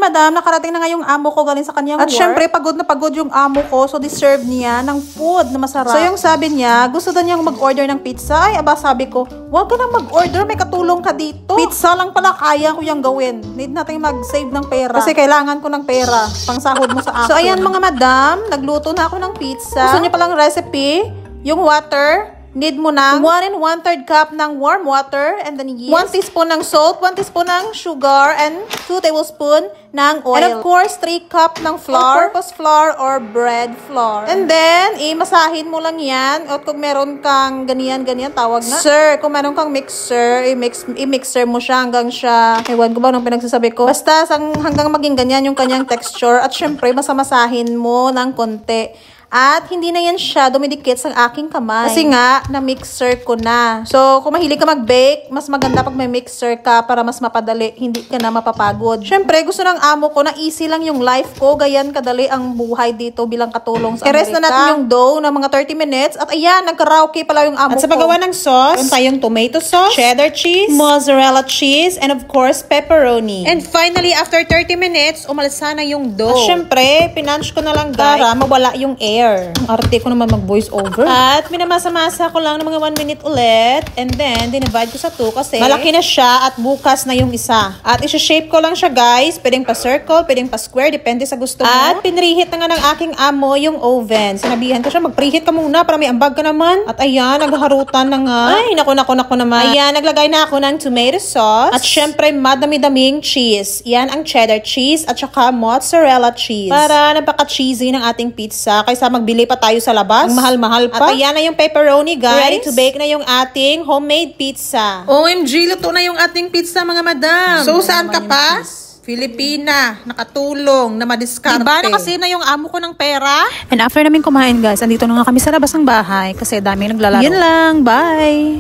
madam, nakarating na nga yung amo ko galing sa kanyang work. At syempre, pagod na pagod yung amo ko. So, deserve niya ng food na masarap. So, yung sabi niya, gusto daw niyang mag-order ng pizza. Ay, aba, sabi ko, wag ka nang mag-order. May katulong ka dito. Pizza lang pala kaya ko yung gawin. Need natin mag-save ng pera. Kasi kailangan ko ng pera. Pang sahod mo sa akin. So, ayan mga madam, nagluto na ako ng pizza. Gusto niyo palang recipe? Yung water, need mo ng 1 1/3 cup ng warm water and then yeast, 1 teaspoon ng salt, 1 teaspoon ng sugar, and 2 tablespoon ng oil. And of course, 3 cup ng flour, all-purpose flour or bread flour. And then, masahin mo lang yan. At kung meron kang ganyan, tawag na. Sir, kung meron kang mixer, i-mixer mo siya hanggang siya, ewan ko ba nung pinagsasabi ko. Basta, hanggang maging ganyan yung kanyang texture. At syempre, masamasahin mo ng konti. At hindi na yan siya dumidikit sa aking kamay. Kasi nga, na-mixer ko na. So, kung mahilig ka mag-bake, mas maganda pag may mixer ka para mas mapadali. Hindi ka na mapapagod. Syempre, gusto ng amo ko na easy lang yung life ko. Gayan kadali ang buhay dito bilang katulong sa Amerika. I-rest na natin yung dough ng mga 30 minutes. At ayan, nagkaraoke pala yung amo ko. At sa paggawa ng sauce, tayong tomato sauce, cheddar cheese, mozzarella cheese, and of course, pepperoni. And finally, after 30 minutes, umalsa na yung dough. At syempre, pinanch ko na lang guys para mawala yung air. Arte ko naman mag-voice over. At minamasa-masa ko lang ng mga 1 minute ulit. And then, dinivide ko sa 2 kasi malaki na siya at bukas na yung isa. At isa-shape ko lang siya guys. Pwedeng pa-circle, pwedeng pa-square. Depende sa gusto mo. At pinreheat na nga ng aking amo yung oven. Sinabihan ko siya, mag-preheat ka muna para may ambag ka naman. At ayan, nagharutan na nga. Ay, naku naman. Ayan, naglagay na ako ng tomato sauce. At syempre, madami-daming cheese. Yan ang cheddar cheese at saka mozzarella cheese. Para napaka-cheesy ng ating pizza. Kaysa magbili pa tayo sa labas. Ang mahal-mahal pa. At ayan na yung pepperoni, guys. Ready to bake na yung ating homemade pizza. OMG, luto na yung ating pizza, mga madam. So, saan ka pa? Filipina, nakatulong, na madiskarte. Diba na kasi na yung amo ko ng pera? And after namin kumain, guys, andito na nga kami sa labas ng bahay kasi dami naglalaro. Yun lang, bye!